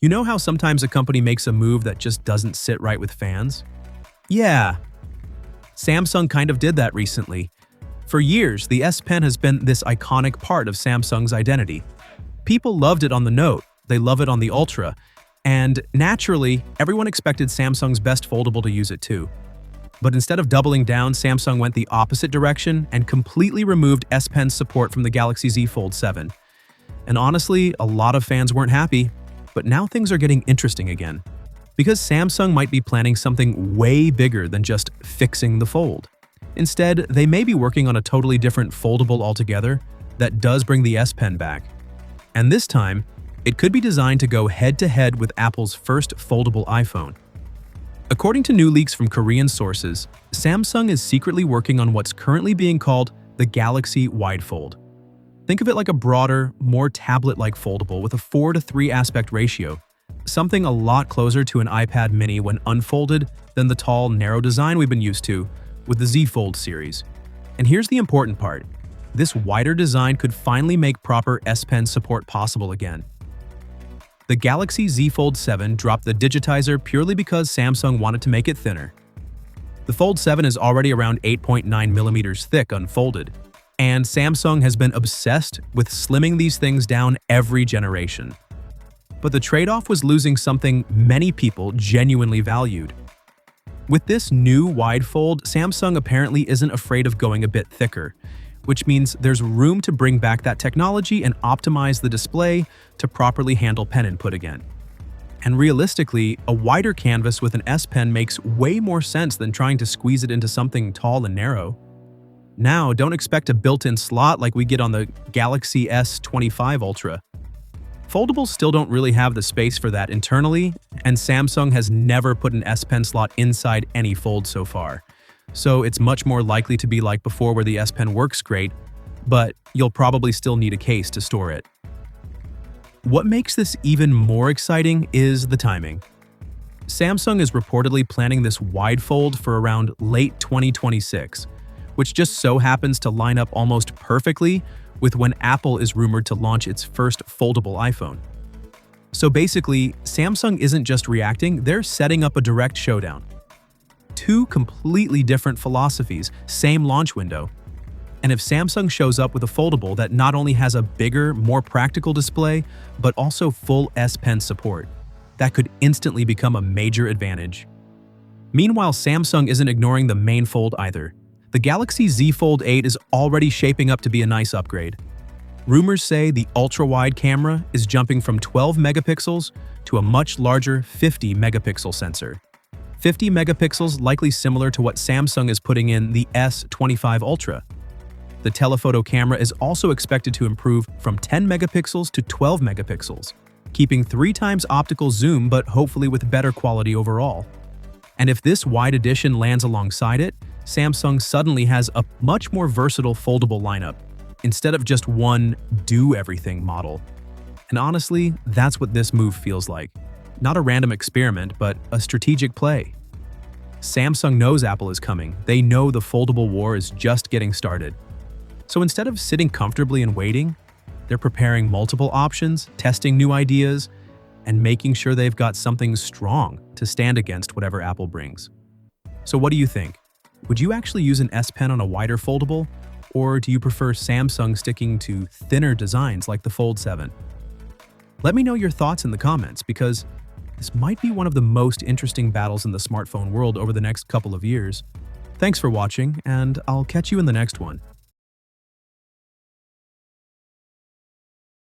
You know how sometimes a company makes a move that just doesn't sit right with fans? Yeah, Samsung kind of did that recently. For years, the S Pen has been this iconic part of Samsung's identity. People loved it on the Note, they love it on the Ultra, and naturally, everyone expected Samsung's best foldable to use it too. But instead of doubling down, Samsung went the opposite direction and completely removed S Pen's support from the Galaxy Z Fold 7. And honestly, a lot of fans weren't happy, but now things are getting interesting again. Because Samsung might be planning something way bigger than just fixing the Fold. Instead, they may be working on a totally different foldable altogether that does bring the S Pen back. And this time, it could be designed to go head-to-head with Apple's first foldable iPhone. According to new leaks from Korean sources, Samsung is secretly working on what's currently being called the Galaxy Widefold. Think of it like a broader, more tablet-like foldable with a 4:3 aspect ratio, something a lot closer to an iPad mini when unfolded than the tall, narrow design we've been used to with the Z Fold series. And here's the important part. This wider design could finally make proper S Pen support possible again. The Galaxy Z Fold 7 dropped the digitizer purely because Samsung wanted to make it thinner. The Fold 7 is already around 8.9mm thick unfolded, and Samsung has been obsessed with slimming these things down every generation. But the trade-off was losing something many people genuinely valued. With this new wide fold, Samsung apparently isn't afraid of going a bit thicker, which means there's room to bring back that technology and optimize the display to properly handle pen input again. And realistically, a wider canvas with an S Pen makes way more sense than trying to squeeze it into something tall and narrow. Now, don't expect a built-in slot like we get on the Galaxy S25 Ultra. Foldables still don't really have the space for that internally, and Samsung has never put an S Pen slot inside any Fold so far. So it's much more likely to be like before where the S Pen works great, but you'll probably still need a case to store it. What makes this even more exciting is the timing. Samsung is reportedly planning this wide fold for around late 2026, which just so happens to line up almost perfectly with when Apple is rumored to launch its first foldable iPhone. So basically, Samsung isn't just reacting, they're setting up a direct showdown. Two completely different philosophies, same launch window. And if Samsung shows up with a foldable that not only has a bigger, more practical display, but also full S Pen support, that could instantly become a major advantage. Meanwhile, Samsung isn't ignoring the main Fold either. The Galaxy Z Fold 8 is already shaping up to be a nice upgrade. Rumors say the ultra-wide camera is jumping from 12 megapixels to a much larger 50 megapixel sensor. 50 megapixels likely similar to what Samsung is putting in the S25 Ultra. The telephoto camera is also expected to improve from 10 megapixels to 12 megapixels, keeping 3 times optical zoom but hopefully with better quality overall. And if this wide edition lands alongside it, Samsung suddenly has a much more versatile foldable lineup, instead of just one do-everything model. And honestly, that's what this move feels like. Not a random experiment, but a strategic play. Samsung knows Apple is coming. They know the foldable war is just getting started. So instead of sitting comfortably and waiting, they're preparing multiple options, testing new ideas, and making sure they've got something strong to stand against whatever Apple brings. So what do you think? Would you actually use an S Pen on a wider foldable, or do you prefer Samsung sticking to thinner designs like the Fold 7? Let me know your thoughts in the comments, because this might be one of the most interesting battles in the smartphone world over the next couple of years. Thanks for watching, and I'll catch you in the next one.